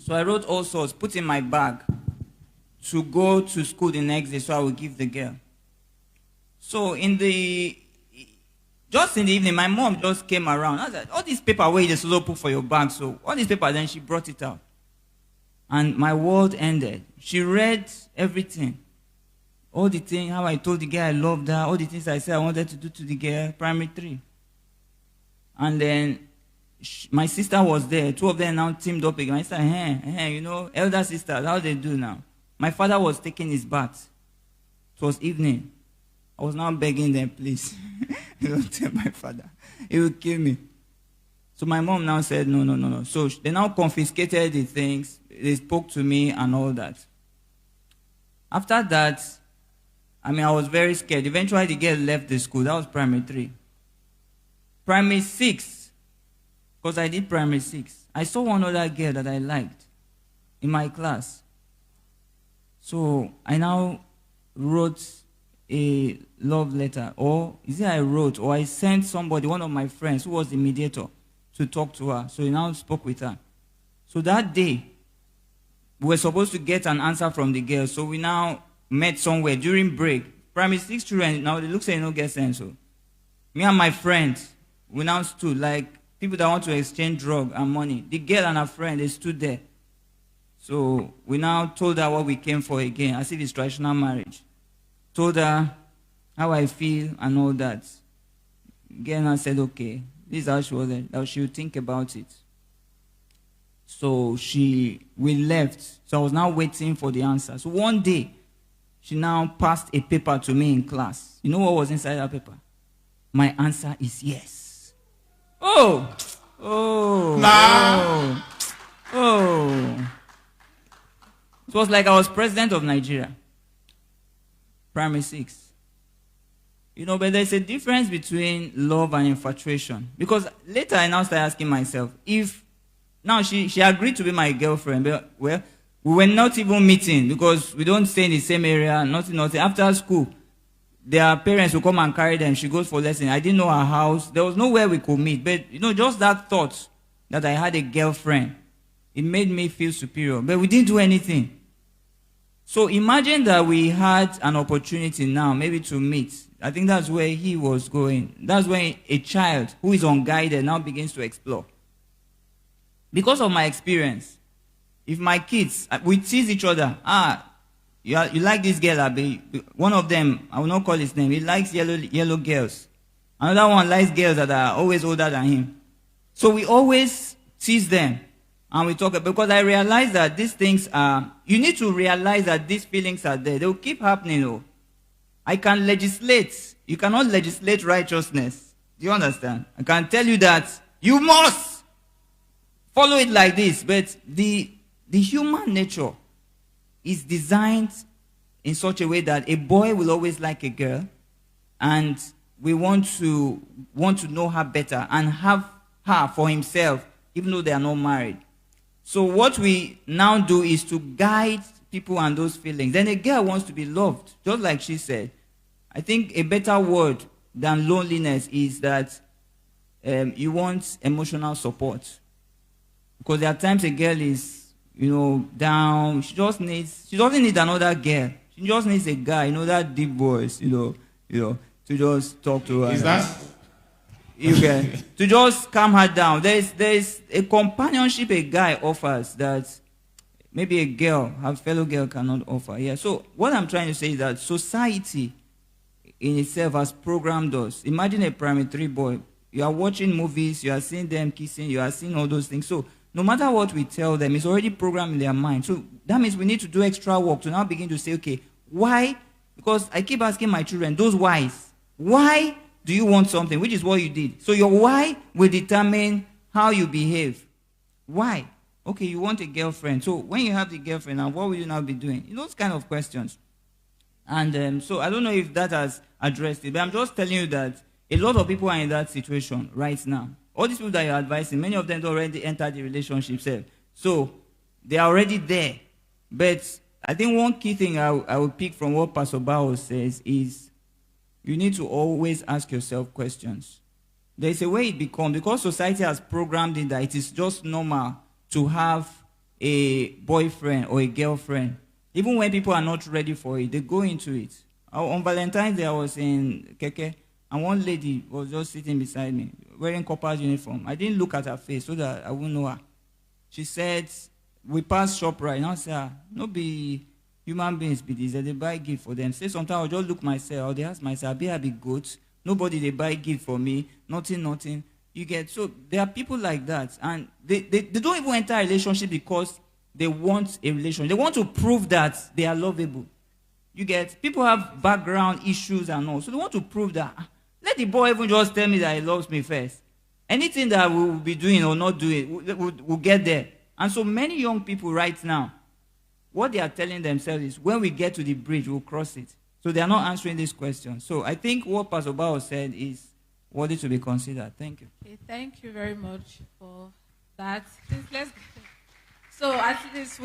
So I wrote all sorts, put in my bag to go to school the next day so I would give the girl. So just in the evening, my mom just came around. I was like, all these paper where you just put for your bag. So all these paper, then she brought it out. And my world ended. She read everything. All the things, how I told the girl I loved her, all the things I said I wanted to do to the girl, primary 3. And then my sister was there. 2 of them now teamed up again. I said, elder sisters, how they do now? My father was taking his bath. It was evening. I was now begging them, please, don't tell my father. He will kill me. So my mom now said, no. So they now confiscated the things. They spoke to me and all that. After that, I was very scared. Eventually, the girl left the school. That was primary 3. Primary 6, because I did primary 6, I saw one other girl that I liked in my class. So I now wrote a love letter, or is it I wrote, or I sent somebody, one of my friends who was the mediator, to talk to her. So he now spoke with her. So that day, we were supposed to get an answer from the girl. So we now met somewhere during break. Primary 6 children, now they look say no get sense. So me and my friend, we now stood like people that want to exchange drug and money. The girl and her friend, they stood there. So we now told her what we came for again, as if it's traditional marriage. Told her how I feel and all that. Girl now said, okay, this is how she was, that she would think about it. So we left. So I was now waiting for the answer. So one day, she now passed a paper to me in class. You know what was inside that paper? My answer is yes. It was like I was president of Nigeria. Primary 6. But there's a difference between love and infatuation. Because later I now started asking myself, now she agreed to be my girlfriend, but we were not even meeting because we don't stay in the same area, nothing. After school, their parents will come and carry them. She goes for lesson. I didn't know her house. There was nowhere we could meet. But, just that thought that I had a girlfriend, it made me feel superior. But we didn't do anything. So imagine that we had an opportunity now, maybe to meet. I think that's where he was going. That's when a child who is unguided now begins to explore. Because of my experience, if my kids, we tease each other, you like this girl, Abi. One of them, I will not call his name, he likes yellow girls. Another one likes girls that are always older than him. So we always tease them. And we talk, because I realize that these things you need to realize that these feelings are there. They will keep happening. I can legislate. You cannot legislate righteousness. Do you understand? I can tell you that you must follow it like this. But the human nature is designed in such a way that a boy will always like a girl. And we want to know her better and have her for himself, even though they are not married. So what we now do is to guide people and those feelings. Then a girl wants to be loved, just like she said. I think a better word than loneliness is that you want emotional support. Because there are times a girl is, down. She doesn't need another girl. She just needs a guy, that deep voice, to just talk to her. Is that? To just calm her down. There's a companionship a guy offers that maybe a girl, her fellow girl cannot offer. Yeah. So what I'm trying to say is that society in itself has programmed us. Imagine a primary 3 boy. You are watching movies, you are seeing them kissing, you are seeing all those things. So no matter what we tell them, it's already programmed in their mind. So that means we need to do extra work to now begin to say, okay, why? Because I keep asking my children, those whys. Why do you want something? Which is what you did. So your why will determine how you behave. Why? Okay, you want a girlfriend. So when you have the girlfriend, now what will you now be doing? Those kind of questions. And so I don't know if that has addressed it, but I'm just telling you that a lot of people are in that situation right now. All these people that you're advising, many of them already entered the relationship. So they are already there. But I think one key thing I will pick from what Pastor Bao says is you need to always ask yourself questions. There is a way it becomes, because society has programmed it that it is just normal to have a boyfriend or a girlfriend, even when people are not ready for it, they go into it. On Valentine's Day, I was in Keke, and one lady was just sitting beside me, wearing Copper's uniform. I didn't look at her face so that I wouldn't know her. She said, we passed ShopRite. And I said, no be human beings be this, they buy gift for them. Say sometimes I'll just look myself, or they ask myself, I be good. Nobody they buy gift for me, nothing. You get, so there are people like that, and they don't even enter a relationship because they want a relationship. They want to prove that they are lovable. You get, people have background issues and all, so they want to prove that. Let the boy even just tell me that he loves me first. Anything that we will be doing or not doing, we'll get there. And so many young people right now, what they are telling themselves is, when we get to the bridge, we'll cross it. So they are not answering this question. So I think what Pastor Bao said is worthy to be considered. Thank you. Okay, thank you very much for that. Let's so at least we